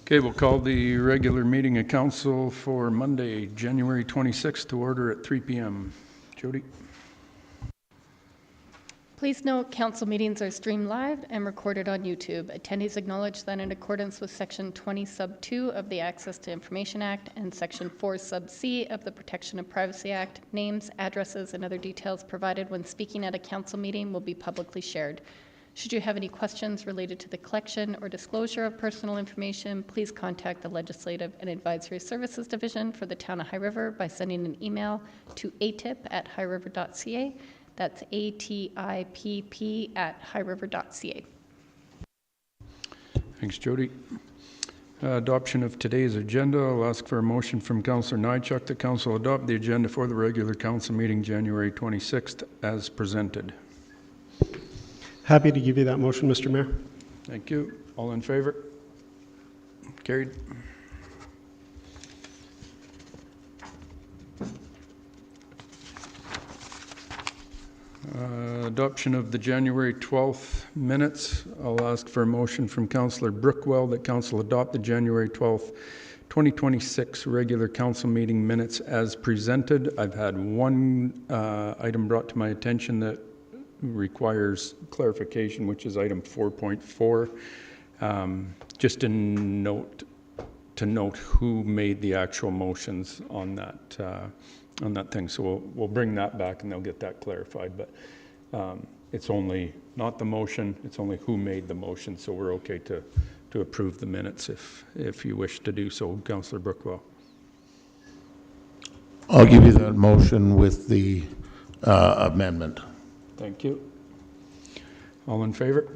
Okay, we'll call the regular meeting of council for Monday, January 26th to order at 3 p.m. Jody? Please note, council meetings are streamed live and recorded on YouTube. Attendees acknowledge that in accordance with Section 20 Sub 2 of the Access to Information Act and Section 4 Sub C of the Protection of Privacy Act, names, addresses, and other details provided when speaking at a council meeting will be publicly shared. Should you have any questions related to the collection or disclosure of personal information, please contact the Legislative and Advisory Services Division for the Town of High River by sending an email to atip@highriver.ca. That's ATIPP@highriver.ca. Thanks, Jody. Adoption of today's agenda. I'll ask for a motion from Councillor Nychuk that council adopt the agenda for the regular council meeting January 26th as presented. Happy to give you that motion, Mr. Mayor. Thank you. All in favor? Carried. Adoption of the January 12th minutes. I'll ask for a motion from Councillor Brookwell that council adopt the January 12th, 2026 regular council meeting minutes as presented. I've had one item brought to my attention that requires clarification, which is item 4.4. Just to note who made the actual motions on that thing. So we'll bring that back and they'll get that clarified. But it's only not the motion; it's only who made the motion. So we're okay to approve the minutes if you wish to do so, Councillor Brookwell. I'll give you that motion with the amendment. Thank you. All in favor?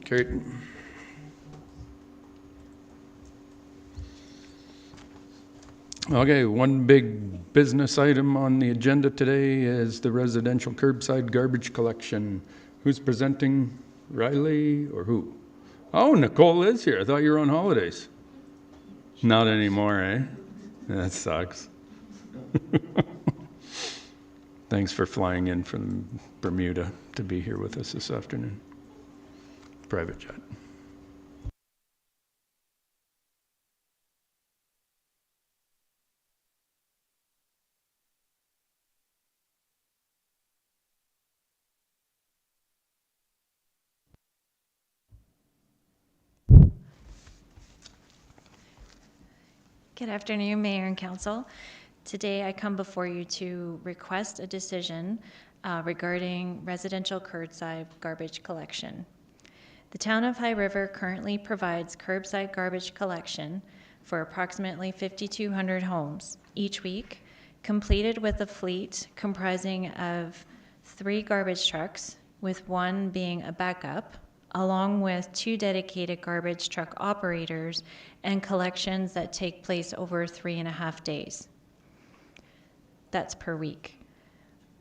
Carried. Okay, one big business item on the agenda today is the residential curbside garbage collection. Who's presenting? Riley or who? Oh, Nicole is here. I thought you were on holidays. Not anymore, eh? That sucks. Thanks for flying in from Bermuda to be here with us this afternoon. Private jet. Good afternoon, Mayor and Council. Today I come before you to request a decision regarding residential curbside garbage collection. The Town of High River currently provides curbside garbage collection for approximately 5,200 homes each week, completed with a fleet comprising of 3 garbage trucks, with 1 being a backup, along with 2 dedicated garbage truck operators and collections that take place over 3.5 days. That's per week.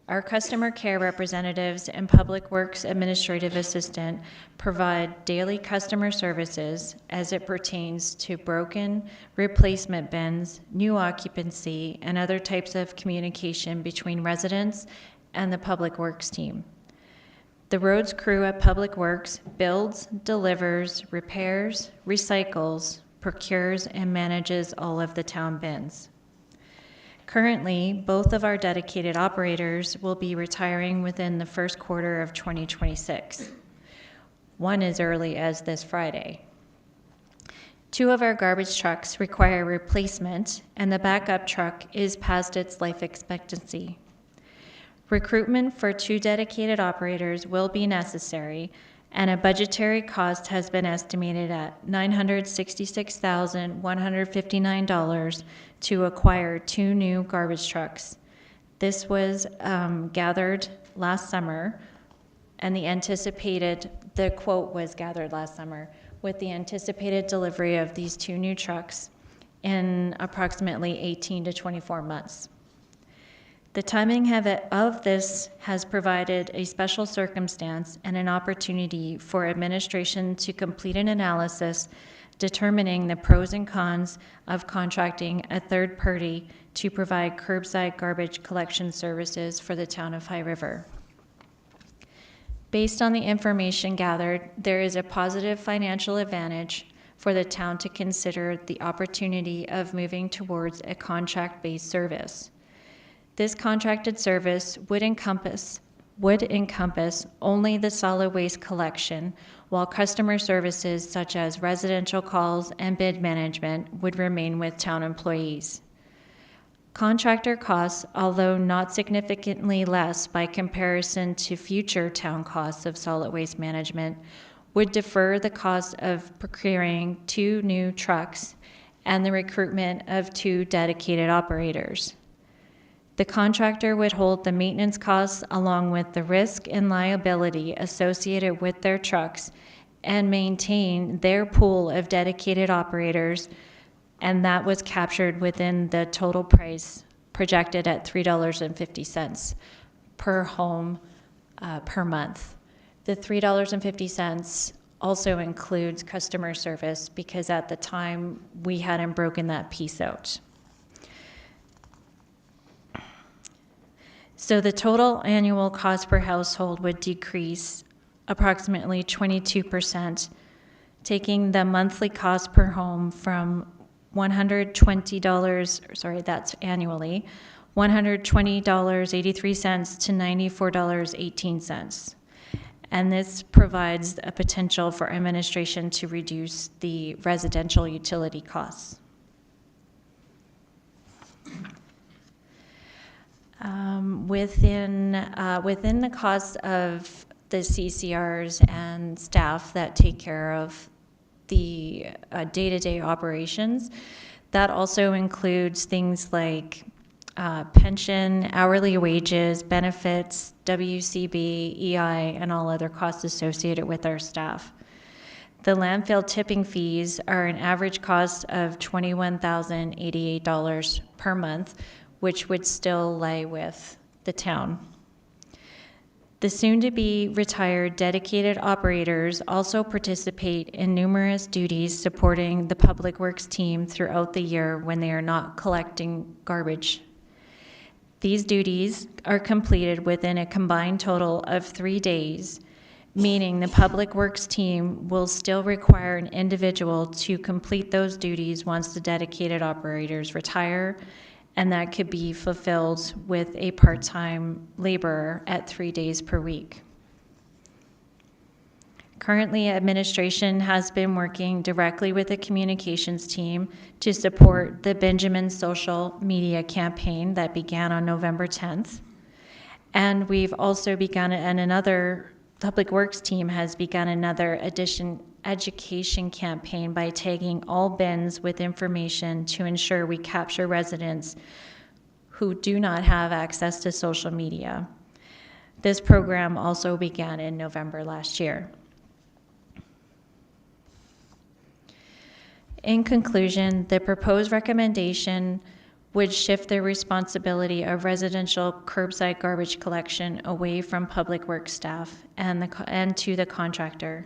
Our customer care representatives and Public Works Administrative Assistant provide daily customer services as it pertains to broken replacement bins, new occupancy, and other types of communication between residents and the Public Works team. The roads crew at Public Works builds, delivers, repairs, recycles, procures, and manages all of the town bins. Currently, both of our dedicated operators will be retiring within the first quarter of 2026. One as early as this Friday. 2 of our garbage trucks require replacement, and the backup truck is past its life expectancy. Recruitment for 2 dedicated operators will be necessary, and a budgetary cost has been estimated at $966,159 to acquire 2 new garbage trucks. This was gathered last summer, and the quote was gathered last summer, with the anticipated delivery of these 2 new trucks in approximately 18 to 24 months. The timing of this has provided a special circumstance and an opportunity for administration to complete an analysis determining the pros and cons of contracting a third party to provide curbside garbage collection services for the Town of High River. Based on the information gathered, there is a positive financial advantage for the town to consider the opportunity of moving towards a contract-based service. This contracted service would encompass only the solid waste collection, while customer services such as residential calls and bid management would remain with town employees. Contractor costs, although not significantly less by comparison to future town costs of solid waste management, would defer the cost of procuring 2 new trucks and the recruitment of 2 dedicated operators. The contractor would hold the maintenance costs along with the risk and liability associated with their trucks and maintain their pool of dedicated operators, and that was captured within the total price projected at $3.50 per home per month. The $3.50 also includes customer service because at the time we hadn't broken that piece out. So the total annual cost per household would decrease approximately 22%, taking the monthly cost per home from $120, sorry, that's annually, $120.83 to $94.18. And this provides a potential for administration to reduce the residential utility costs. Within the cost of the CCRs and staff that take care of the day-to-day operations, that also includes things like pension, hourly wages, benefits, WCB, EI, and all other costs associated with our staff. The landfill tipping fees are an average cost of $21,088 per month, which would still lie with the town. The soon-to-be retired dedicated operators also participate in numerous duties supporting the Public Works team throughout the year when they are not collecting garbage. These duties are completed within a combined total of 3 days, meaning the Public Works team will still require an individual to complete those duties once the dedicated operators retire, and that could be fulfilled with a part-time laborer at 3 days per week. Currently, administration has been working directly with the communications team to support the Benjamin social media campaign that began on November 10th. And we've also begun, and another Public Works team has begun another education campaign by tagging all bins with information to ensure we capture residents who do not have access to social media. This program also began in November last year. In conclusion, the proposed recommendation would shift the responsibility of residential curbside garbage collection away from Public Works staff and to the contractor.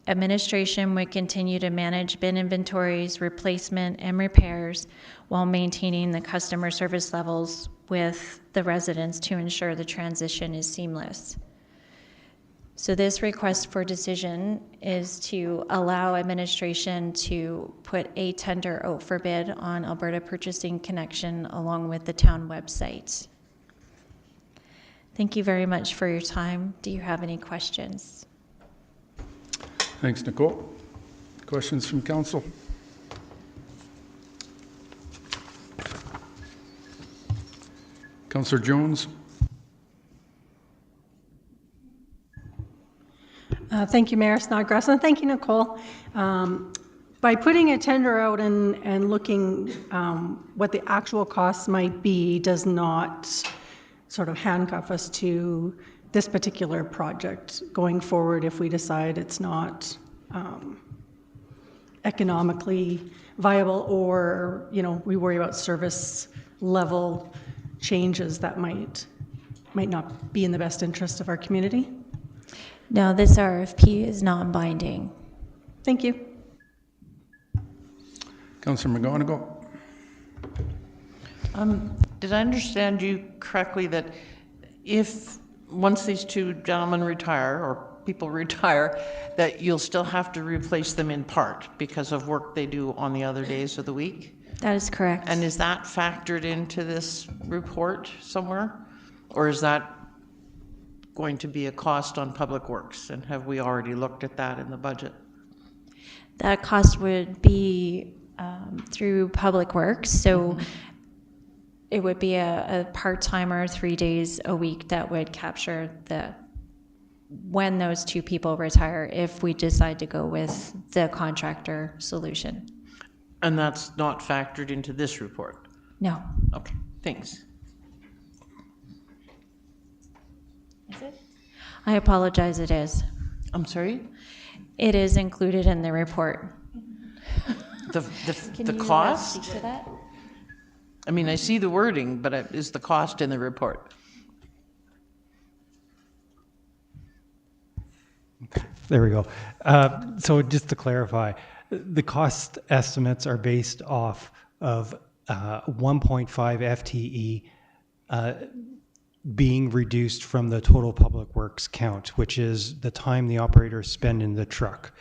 Administration would continue to manage bin inventories, replacement, and repairs while maintaining the customer service levels with the residents to ensure the transition is seamless. So this request for decision is to allow administration to put a tender out for bid on Alberta Purchasing Connection along with the town website. Thank you very much for your time. Do you have any questions? Thanks, Nicole. Questions from council? Councillor Jones? Thank you, Mayor Snodgrass, and thank you, Nicole. By putting a tender out and looking what the actual costs might be does not sort of handcuff us to this particular project going forward if we decide it's not economically viable, or we worry about service level changes that might not be in the best interest of our community. No, this RFP is non-binding. Thank you. Councillor McGonigal? Did I understand you correctly that if, once these two gentlemen retire, or people retire, that you'll still have to replace them in part because of work they do on the other days of the week? That is correct. And is that factored into this report somewhere? Or is that going to be a cost on Public Works? And have we already looked at that in the budget? That cost would be through Public Works, so it would be a part-timer 3 days a week that would capture when those two people retire, if we decide to go with the contractor solution. And that's not factored into this report? No. Okay, thanks. Is it? I apologize, it is. I'm sorry? It is included in the report. The cost? Speak to that? I mean, I see the wording, but is the cost in the report? There we go. So just to clarify, the cost estimates are based off of 1.5 FTE being reduced from the total public works count, which is the time the operators spend in the truck.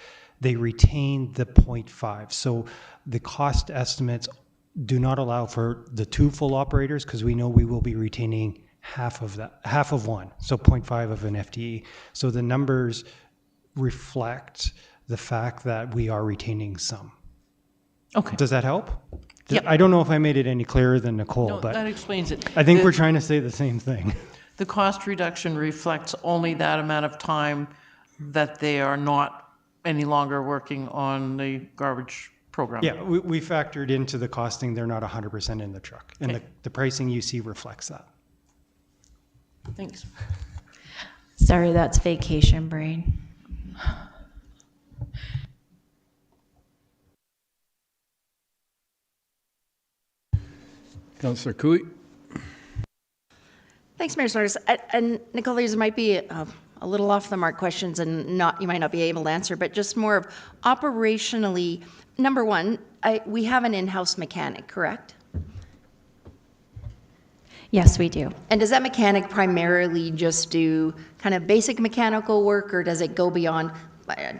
They retain the 0.5. So the cost estimates do not allow for the two full operators, because we know we will be retaining half of one, so 0.5 of an FTE. So the numbers reflect the fact that we are retaining some. Okay. Does that help? Yep. I don't know if I made it any clearer than Nicole, No, but that explains it. I think we're trying to say the same thing. The cost reduction reflects only that amount of time that they are not any longer working on the garbage program. Yeah, we factored into the costing, they're not 100% in the truck. And Okay. the pricing you see reflects that. Thanks. Sorry, that's vacation brain. Councillor Cooey. Thanks, Mayor Snorris. And Nicole, these might be a little off the mark questions and you might not be able to answer, but just more of operationally, number one, we have an in-house mechanic, correct? Yes, we do. And does that mechanic primarily just do kind of basic mechanical work, or does it go beyond,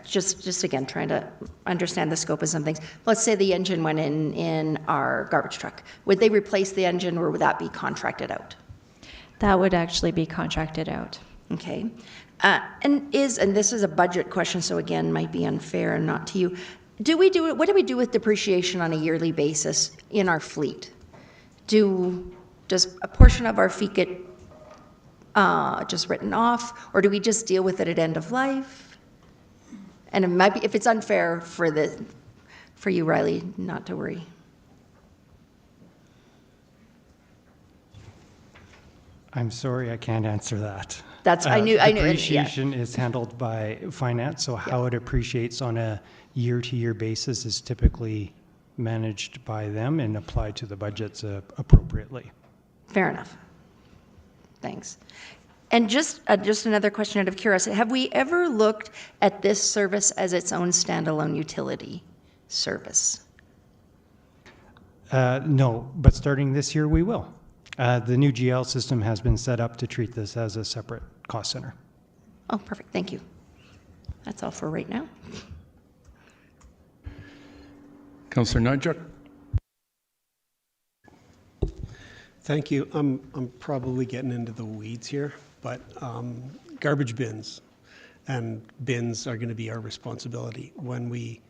just again, trying to understand the scope of some things. Let's say the engine went in our garbage truck. Would they replace the engine, or would that be contracted out? That would actually be contracted out. Okay. And this is a budget question, so again, might be unfair and not to you. What do we do with depreciation on a yearly basis in our fleet? Does a portion of our fleet get just written off, or do we just deal with it at end of life? And it might be, if it's unfair for you, Riley, not to worry. I'm sorry, I can't answer that. That's, I knew, yeah. Depreciation is handled by finance, so how it appreciates on a year-to-year basis is typically managed by them and applied to the budgets appropriately. Fair enough. Thanks. And just another question out of curiosity, have we ever looked at this service as its own standalone utility service? No, but starting this year, we will. The new GL system has been set up to treat this as a separate cost center. Oh, perfect. Thank you. That's all for right now. Councillor Nijak. Thank you. I'm probably getting into the weeds here, but garbage bins and bins are going to be our responsibility. When we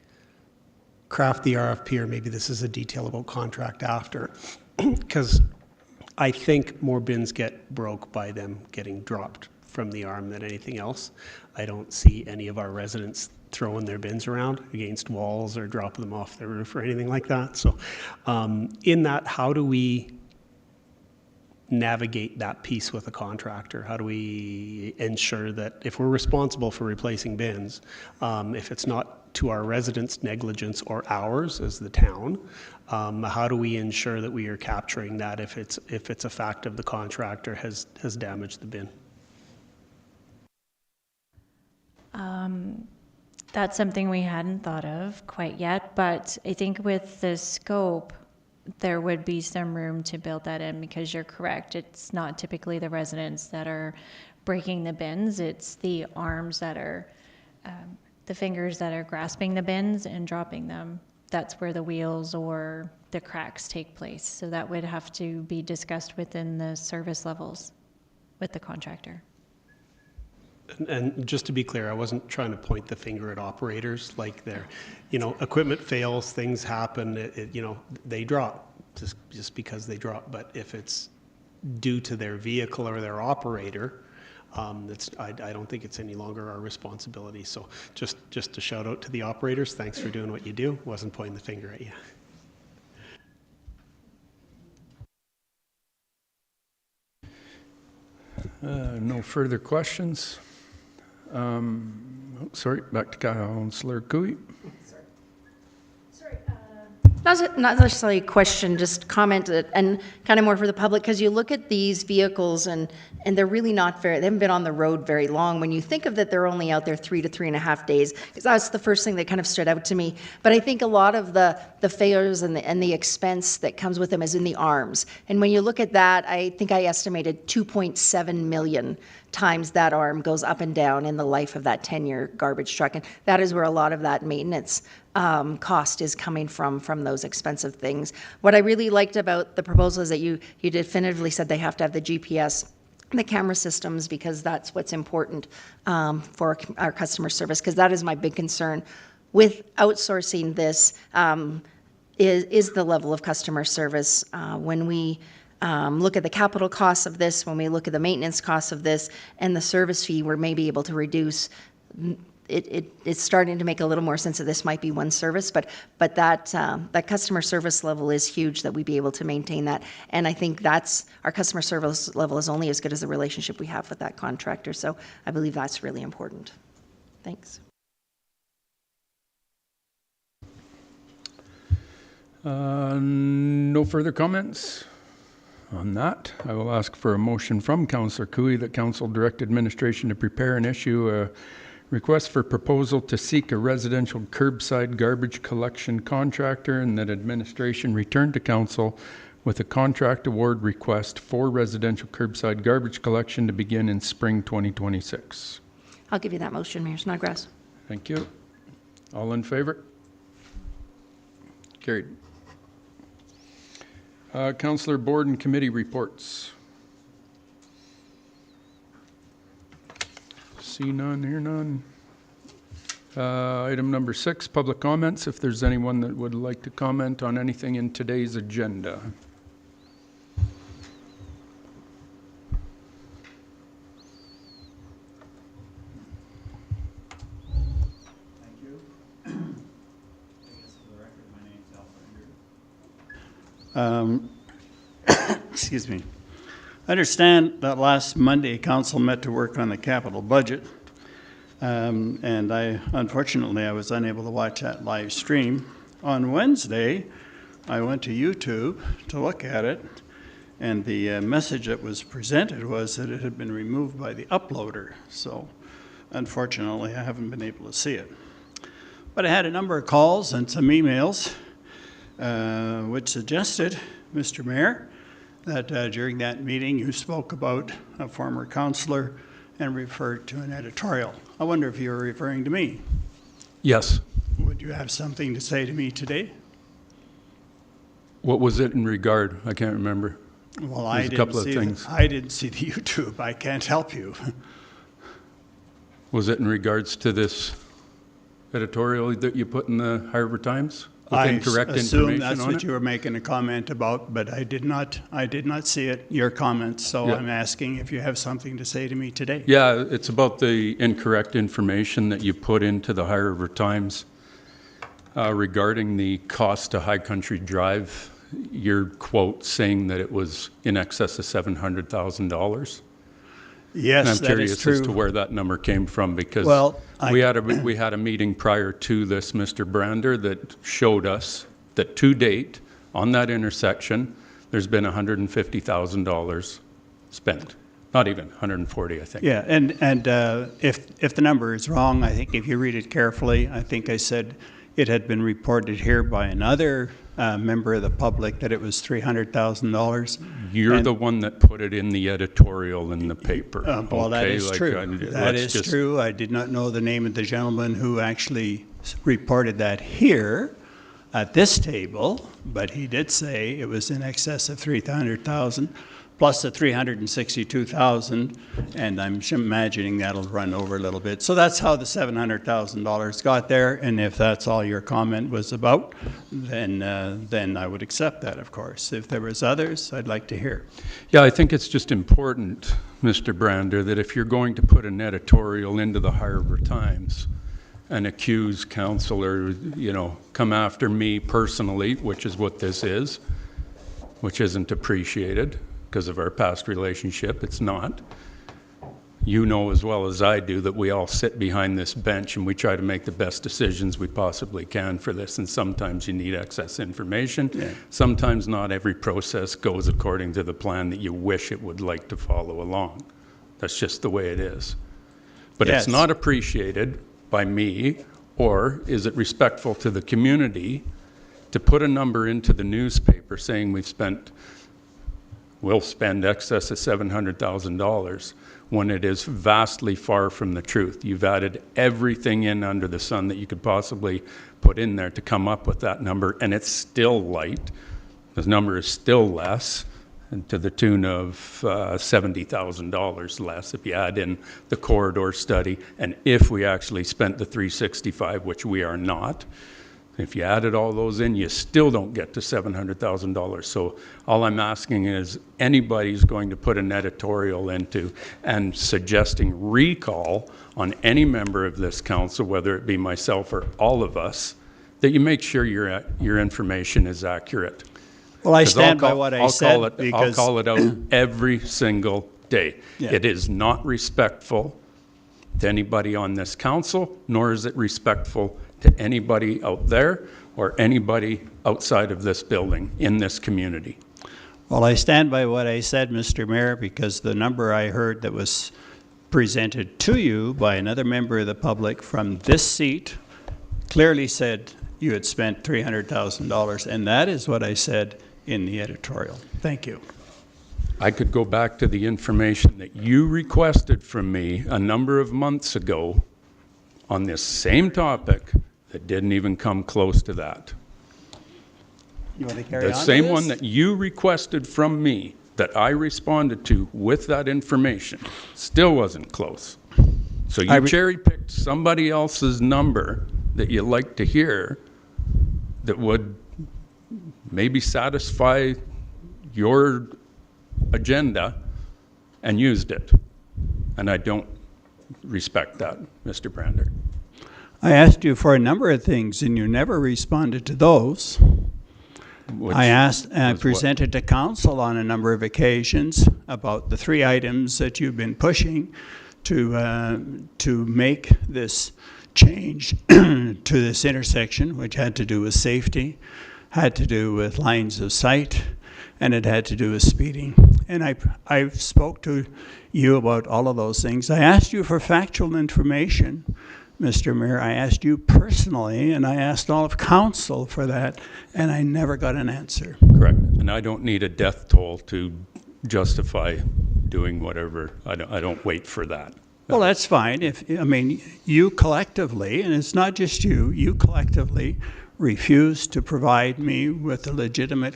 craft the RFP, or maybe this is a detail about contract after, because I think more bins get broke by them getting dropped from the arm than anything else. I don't see any of our residents throwing their bins around against walls or dropping them off the roof or anything like that. So in that, how do we navigate that piece with a contractor? How do we ensure that if we're responsible for replacing bins, if it's not to our residents' negligence or ours as the town, how do we ensure that we are capturing that if it's a fact of the contractor has damaged the bin? That's something we hadn't thought of quite yet, but I think with the scope, there would be some room to build that in, because you're correct. It's not typically the residents that are breaking the bins. It's the arms that are, the fingers that are grasping the bins and dropping them. That's where the wheels or the cracks take place. So that would have to be discussed within the service levels with the contractor. And just to be clear, I wasn't trying to point the finger at operators. Like they're, equipment fails, things happen, they drop just because they drop. But if it's due to their vehicle or their operator, I don't think it's any longer our responsibility. So just a shout out to the operators. Thanks for doing what you do. Wasn't pointing the finger at you. No further questions. Sorry, back to Councillor Cooey. Not necessarily a question, just comment and kind of more for the public, because you look at these vehicles and they're really not very, they haven't been on the road very long. When you think of that, they're only out there 3 to 3.5 days, because that's the first thing that kind of stood out to me. But I think a lot of the failures and the expense that comes with them is in the arms. And when you look at that, I think I estimated 2.7 million times that arm goes up and down in the life of that 10-year garbage truck. And that is where a lot of that maintenance cost is coming from those expensive things. What I really liked about the proposal is that you definitively said they have to have the GPS, the camera systems, because that's what's important for our customer service, because that is my big concern with outsourcing this, is the level of customer service. When we look at the capital costs of this, when we look at the maintenance costs of this, and the service fee we're maybe able to reduce, it's starting to make a little more sense that this might be one service, but that customer service level is huge, that we be able to maintain that. And I think that's, our customer service level is only as good as the relationship we have with that contractor. So I believe that's really important. Thanks. No further comments on that. I will ask for a motion from Councillor Cooey that Council direct administration to prepare and issue a request for proposal to seek a residential curbside garbage collection contractor, and that administration return to Council with a contract award request for residential curbside garbage collection to begin in spring 2026. I'll give you that motion, Mayor Snodgrass. Thank you. All in favor? Carried. Councillor board and committee reports. See none, hear none. Item number 6, public comments. If there's anyone that would like to comment on anything in today's agenda. Thank you. I guess for the record, my name is Alfred. Excuse me. I understand that last Monday, Council met to work on the capital budget, and unfortunately, I was unable to watch that live stream. On Wednesday, I went to YouTube to look at it, and the message that was presented was that it had been removed by the uploader. So, unfortunately, I haven't been able to see it. But I had a number of calls and some emails which suggested, Mr. Mayor, that during that meeting you spoke about a former councillor and referred to an editorial. I wonder if you were referring to me. Yes. Would you have something to say to me today? What was it in regard? I can't remember. Well, I didn't see the YouTube. I can't help you. Was it in regards to this editorial that you put in the Harbour Times? I incorrect assume information that's on what it? you were making a comment about, but I did not see it, your comments, so Yeah. I'm asking if you have something to say to me today. Yeah, it's about the incorrect information that you put into the Harbour Times regarding the cost to High Country Drive. Your quote saying that it was in excess of $700,000. Yes, and I'm that curious is true. as to where that number came from, because Well, we had a meeting prior to this, Mr. Brander, that showed us that to date on that intersection there's been $150,000 spent. Not even 140, I think. Yeah, and if the number is wrong, I think if you read it carefully, I think I said it had been reported here by another member of the public that it was $300,000. You're the one that put it in the editorial in the paper. Well, that okay? is Like, true. That let's is true. I did not know the name of the gentleman who actually reported that here at this table, but he did say it was in excess of 300,000 plus the 362,000, and I'm imagining that'll run over a little bit. So that's how the $700,000 got there, and if that's all your comment was about, then I would accept that, of course. If there was others, I'd like to hear. Yeah, I think it's just important, Mr. Brander, that if you're going to put an editorial into the Harbor Times and accuse councillor, come after me personally, which is what this is, which isn't appreciated because of our past relationship, it's not. You know as well as I do that we all sit behind this bench and we try to make the best decisions we possibly can for this, and sometimes you need excess information. Yeah. Sometimes not every process goes according to the plan that you wish it would like to follow along. That's just the way it is. But yes, it's not appreciated by me, or is it respectful to the community to put a number into the newspaper saying we'll spend excess of $700,000 when it is vastly far from the truth. You've added everything in under the sun that you could possibly put in there to come up with that number, and it's still light. The number is still less, and to the tune of $70,000 less if you add in the corridor study, and if we actually spent the $365, which we are not. If you added all those in, you still don't get to $700,000. So all I'm asking is anybody's going to put an editorial into and suggesting recall on any member of this council, whether it be myself or all of us, that you make sure your information is accurate. Well, I stand by what I said. I'll call it out every single day. Yeah. It is not respectful to anybody on this council, nor is it respectful to anybody out there or anybody outside of this building in this community. Well, I stand by what I said, Mr. Mayor, because the number I heard that was presented to you by another member of the public from this seat clearly said you had spent $300,000, and that is what I said in the editorial. Thank you. I could go back to the information that you requested from me a number of months ago on this same topic that didn't even come close to that. You want to carry on? The same one that you requested from me that I responded to with that information still wasn't close. So you cherry-picked somebody else's number that you like to hear that would maybe satisfy your agenda and used it. And I don't respect that, Mr. Brander. I asked you for a number of things and you never responded to those. I presented to council on a number of occasions about the 3 items that you've been pushing to make this change to this intersection, which had to do with safety, had to do with lines of sight, and it had to do with speeding. And I spoke to you about all of those things. I asked you for factual information, Mr. Mayor. I asked you personally, and I asked all of council for that, and I never got an answer. Correct. And I don't need a death toll to justify doing whatever. I don't wait for that. Well, that's fine. You collectively, and it's not just you collectively refused to provide me with the legitimate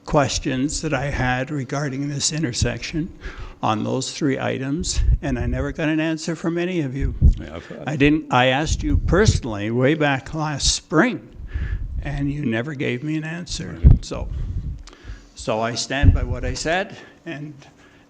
questions that I had regarding this intersection on those 3 items, and I never got an answer from any of you. Yeah, I asked you personally way back last spring, and you never gave me an answer. So I stand by what I said, and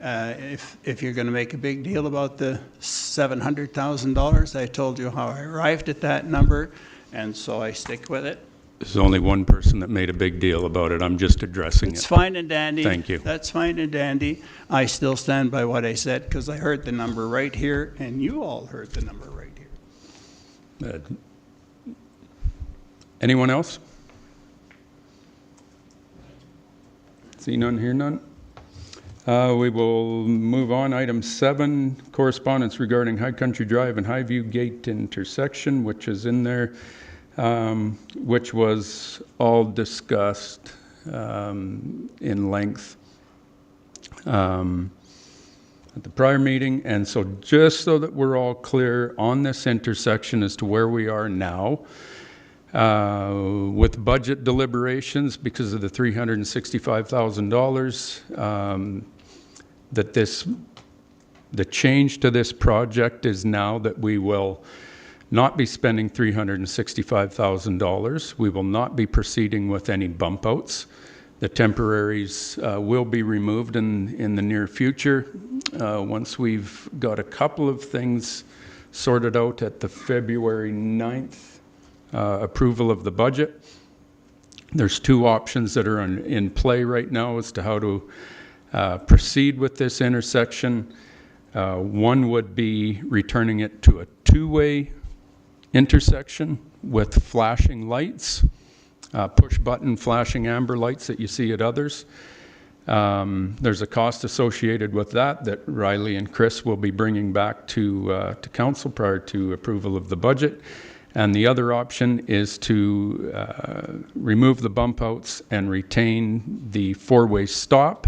if you're going to make a big deal about the $700,000, I told you how I arrived at that number, and so I stick with it. There's only one person that made a big deal about it. I'm just addressing it. It's fine and dandy. Thank you. That's fine and dandy. I still stand by what I said because I heard the number right here, and you all heard the number right here. Anyone else? See none, hear none. We will move on. Item 7, correspondence regarding High Country Drive and Highview Gate intersection, which is in there. which was all discussed in length at the prior meeting. And so just so that we're all clear on this intersection as to where we are now, with budget deliberations because of the $365,000, that the change to this project is now that we will not be spending $365,000. We will not be proceeding with any bump outs. The temporaries will be removed in the near future once we've got a couple of things sorted out at the February 9th approval of the budget. There's two options that are in play right now as to how to proceed with this intersection. One would be returning it to a two-way intersection with flashing lights, push button flashing amber lights that you see at others. There's a cost associated with that Riley and Chris will be bringing back to council prior to approval of the budget. And the other option is to remove the bump outs and retain the four-way stop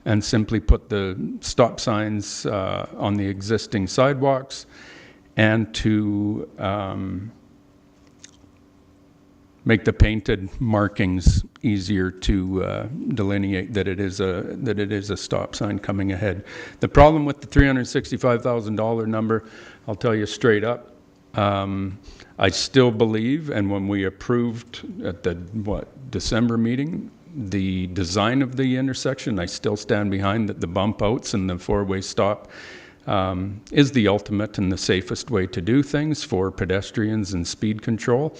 and simply put the stop signs on the existing sidewalks, and to make the painted markings easier to delineate that it is a stop sign coming ahead. The problem with the $365,000 number, I'll tell you straight up, I still believe, and when we approved at the December meeting the design of the intersection, I still stand behind that the bump outs and the four-way stop is the ultimate and the safest way to do things for pedestrians and speed control.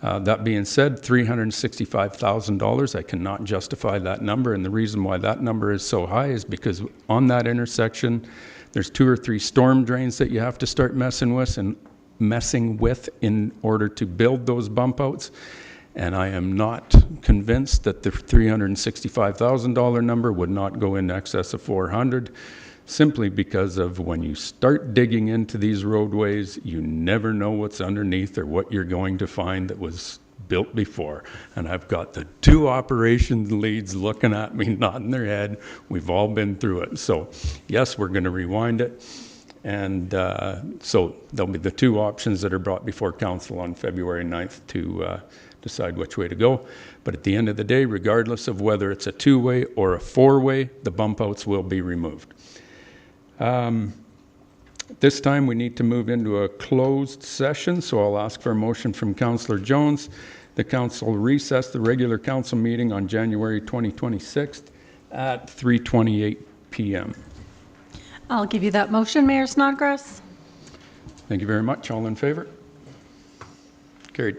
That being said, $365,000, I cannot justify that number, and the reason why that number is so high is because on that intersection there's 2 or 3 storm drains that you have to start messing with in order to build those bump outs. And I am not convinced that the $365,000 number would not go in excess of $400,000, simply because of when you start digging into these roadways, you never know what's underneath or what you're going to find that was built before. And I've got the 2 operations leads looking at me, nodding their head. We've all been through it. So yes, we're going to rewind it. And so there'll be the 2 options that are brought before council on February 9th to decide which way to go. But at the end of the day, regardless of whether it's a 2-way or a 4-way, the bump outs will be removed. This time we need to move into a closed session, so I'll ask for a motion from Councillor Jones. The council recess the regular council meeting on January 2026 at 3:28 p.m. I'll give you that motion, Mayor Snodgrass. Thank you very much. All in favor? Carried.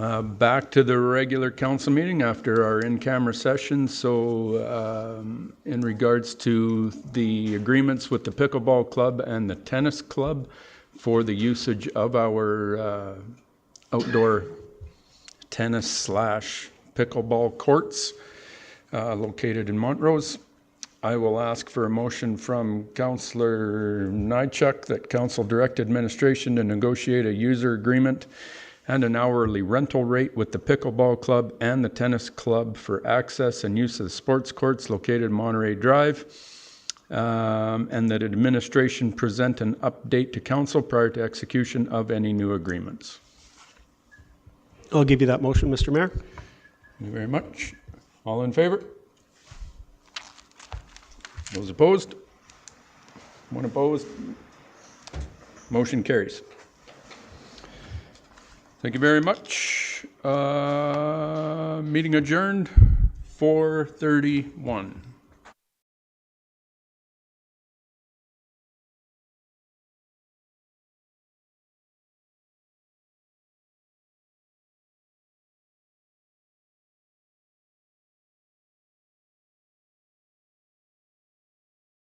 Back to the regular council meeting after our in-camera session. So in regards to the agreements with the pickleball club and the tennis club for the usage of our outdoor tennis / pickleball courts located in Montrose, I will ask for a motion from Councillor Nychuk that council direct administration to negotiate a user agreement and an hourly rental rate with the pickleball club and the tennis club for access and use of the sports courts located in Monterey Drive, and that administration present an update to council prior to execution of any new agreements. I'll give you that motion, Mr. Mayor. Thank you very much. All in favor? Those opposed? One opposed? Motion carries. Thank you very much. Meeting adjourned, 4:31.